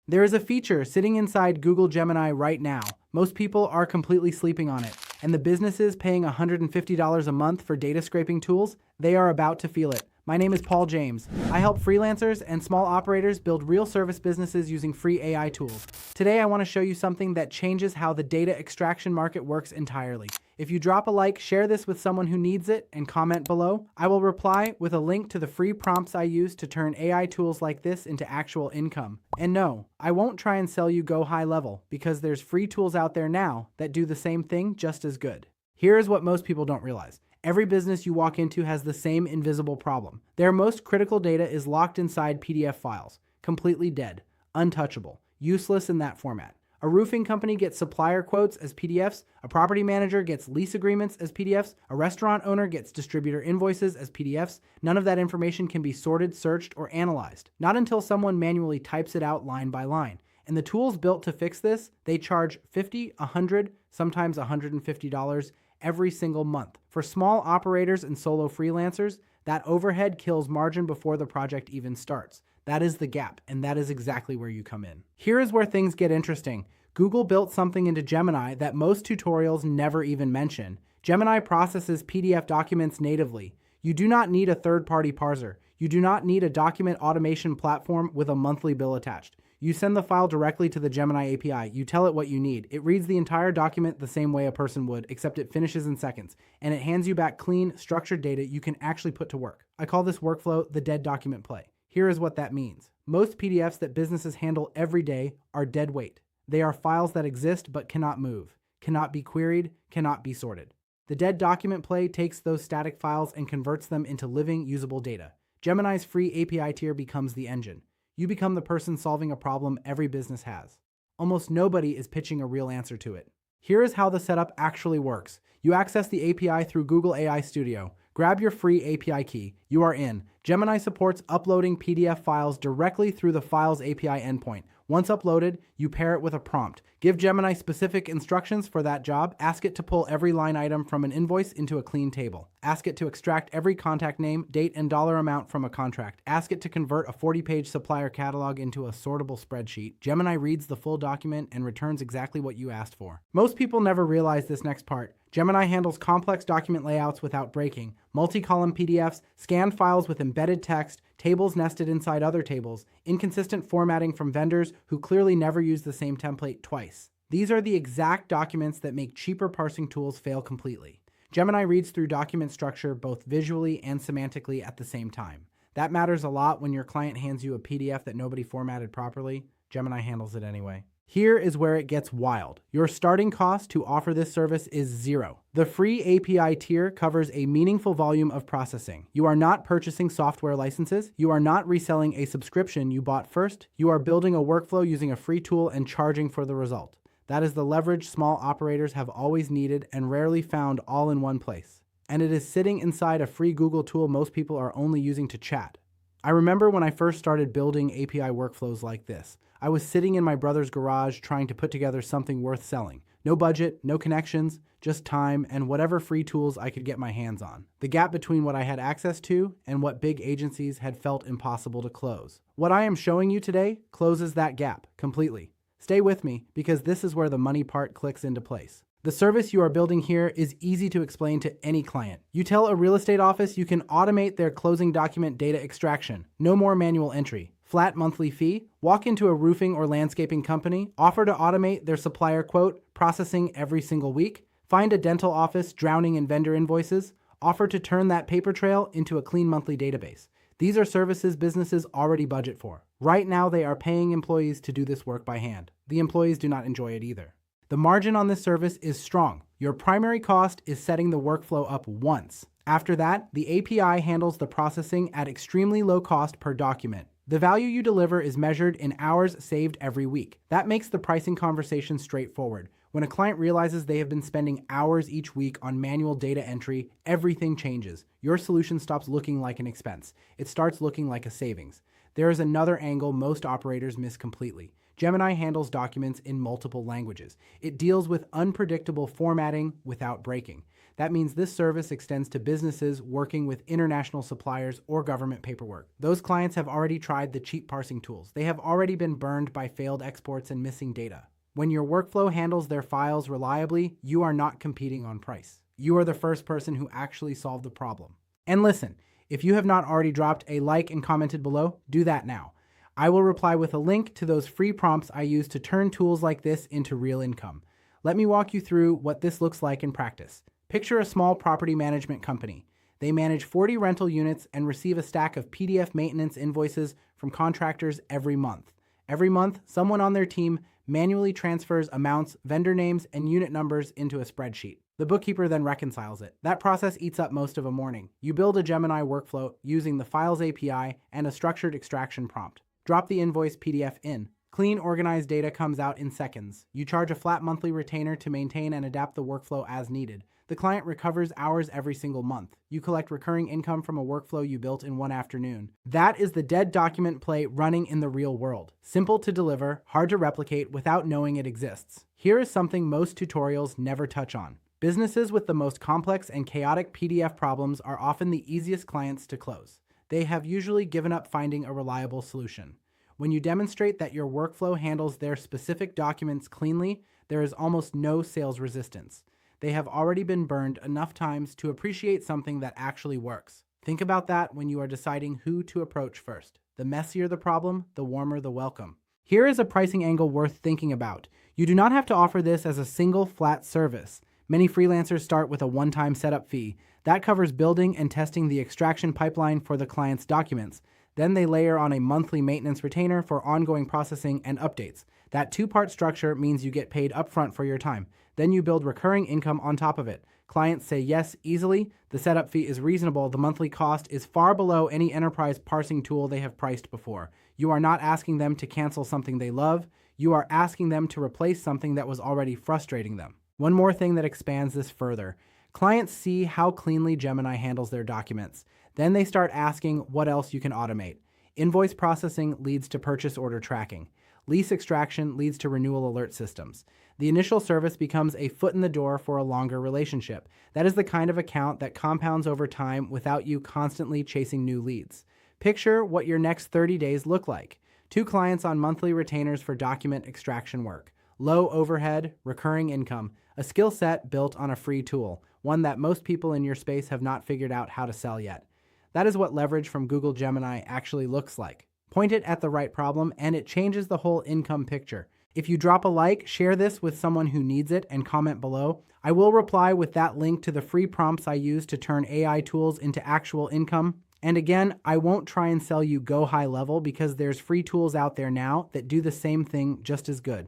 There is a feature sitting inside Google Gemini right now. Most people are completely sleeping on it, and the businesses paying $150 a month for data scraping tools, they are about to feel it. My name is Paul James. I help freelancers and small operators build real service businesses using free AI tools. Today, I want to show you something that changes how the data extraction market works entirely. If you drop a like, share this with someone who needs it, and comment below, I will reply with a link to the free prompts I use to turn AI tools like this into actual income. And no, I won't try and sell you go high level, because there's free tools out there now that do the same thing just as good. Here is what most people don't realize. Every business you walk into has the same invisible problem. Their most critical data is locked inside PDF files, completely dead, untouchable, useless in that format. A roofing company gets supplier quotes as PDFs, a property manager gets lease agreements as PDFs, a restaurant owner gets distributor invoices as PDFs. None of that information can be sorted, searched, or analyzed, not until someone manually types it out line by line. And the tools built to fix this, they charge $50, $100, sometimes $150 every single month. For small operators and solo freelancers, that overhead kills margin before the project even starts. That is the gap, and that is exactly where you come in. Here is where things get interesting. Google built something into Gemini that most tutorials never even mention. Gemini processes PDF documents natively. You do not need a third-party parser. You do not need a document automation platform with a monthly bill attached. You send the file directly to the Gemini API. You tell it what you need. It reads the entire document the same way a person would, except it finishes in seconds, and it hands you back clean, structured data you can actually put to work. I call this workflow the dead document play. Here is what that means. Most PDFs that businesses handle every day are dead weight. They are files that exist but cannot move, cannot be queried, cannot be sorted. The dead document play takes those static files and converts them into living, usable data. Gemini's free API tier becomes the engine. You become the person solving a problem every business has. Almost nobody is pitching a real answer to it. Here is how the setup actually works. You access the API through Google AI Studio. Grab your free API key. You are in. Gemini supports uploading PDF files directly through the Files API endpoint. Once uploaded, you pair it with a prompt. Give Gemini specific instructions for that job. Ask it to pull every line item from an invoice into a clean table. Ask it to extract every contact name, date, and dollar amount from a contract. Ask it to convert a 40-page supplier catalog into a sortable spreadsheet. Gemini reads the full document and returns exactly what you asked for. Most people never realize this next part. Gemini handles complex document layouts without breaking, multi-column PDFs, scanned files with embedded text, tables nested inside other tables, inconsistent formatting from vendors who clearly never use the same template twice. These are the exact documents that make cheaper parsing tools fail completely. Gemini reads through document structure both visually and semantically at the same time. That matters a lot when your client hands you a PDF that nobody formatted properly. Gemini handles it anyway. Here is where it gets wild. Your starting cost to offer this service is $0. The free API tier covers a meaningful volume of processing. You are not purchasing software licenses. You are not reselling a subscription you bought first. You are building a workflow using a free tool and charging for the result. That is the leverage small operators have always needed and rarely found all in one place. And it is sitting inside a free Google tool most people are only using to chat. I remember when I first started building API workflows like this. I was sitting in my brother's garage trying to put together something worth selling. No budget, no connections, just time and whatever free tools I could get my hands on. The gap between what I had access to and what big agencies had felt impossible to close. What I am showing you today closes that gap completely. Stay with me because this is where the money part clicks into place. The service you are building here is easy to explain to any client. You tell a real estate office you can automate their closing document data extraction. No more manual entry. Flat monthly fee. Walk into a roofing or landscaping company. Offer to automate their supplier quote processing every single week. Find a dental office drowning in vendor invoices. Offer to turn that paper trail into a clean monthly database. These are services businesses already budget for. Right now, they are paying employees to do this work by hand. The employees do not enjoy it either. The margin on this service is strong. Your primary cost is setting the workflow up once. After that, the API handles the processing at extremely low cost per document. The value you deliver is measured in hours saved every week. That makes the pricing conversation straightforward. When a client realizes they have been spending hours each week on manual data entry, everything changes. Your solution stops looking like an expense. It starts looking like a savings. There is another angle most operators miss completely. Gemini handles documents in multiple languages. It deals with unpredictable formatting without breaking. That means this service extends to businesses working with international suppliers or government paperwork. Those clients have already tried the cheap parsing tools. They have already been burned by failed exports and missing data. When your workflow handles their files reliably, you are not competing on price. You are the first person who actually solved the problem. And listen, if you have not already dropped a like and commented below, do that now. I will reply with a link to those free prompts I use to turn tools like this into real income. Let me walk you through what this looks like in practice. Picture a small property management company. They manage 40 rental units and receive a stack of PDF maintenance invoices from contractors every month. Every month, someone on their team manually transfers amounts, vendor names, and unit numbers into a spreadsheet. The bookkeeper then reconciles it. That process eats up most of a morning. You build a Gemini workflow using the Files API and a structured extraction prompt. Drop the invoice PDF in. Clean, organized data comes out in seconds. You charge a flat monthly retainer to maintain and adapt the workflow as needed. The client recovers hours every single month. You collect recurring income from a workflow you built in one afternoon. That is the dead document play running in the real world. Simple to deliver, hard to replicate without knowing it exists. Here is something most tutorials never touch on. Businesses with the most complex and chaotic PDF problems are often the easiest clients to close. They have usually given up finding a reliable solution. When you demonstrate that your workflow handles their specific documents cleanly, there is almost no sales resistance. They have already been burned enough times to appreciate something that actually works. Think about that when you are deciding who to approach first. The messier the problem, the warmer the welcome. Here is a pricing angle worth thinking about. You do not have to offer this as a single flat service. Many freelancers start with a one-time setup fee. That covers building and testing the extraction pipeline for the client's documents. Then they layer on a monthly maintenance retainer for ongoing processing and updates. That two-part structure means you get paid upfront for your time. Then you build recurring income on top of it. Clients say yes easily, the setup fee is reasonable, the monthly cost is far below any enterprise parsing tool they have priced before. You are not asking them to cancel something they love, you are asking them to replace something that was already frustrating them. One more thing that expands this further. Clients see how cleanly Gemini handles their documents. Then they start asking what else you can automate. Invoice processing leads to purchase order tracking. Lease extraction leads to renewal alert systems. The initial service becomes a foot in the door for a longer relationship. That is the kind of account that compounds over time without you constantly chasing new leads. Picture what your next 30 days look like. 2 clients on monthly retainers for document extraction work. Low overhead, recurring income, a skill set built on a free tool, one that most people in your space have not figured out how to sell yet. That is what leverage from Google Gemini actually looks like. Point it at the right problem and it changes the whole income picture. If you drop a like, share this with someone who needs it, and comment below. I will reply with that link to the free prompts I use to turn AI tools into actual income. And again, I won't try and sell you go high level because there's free tools out there now that do the same thing just as good.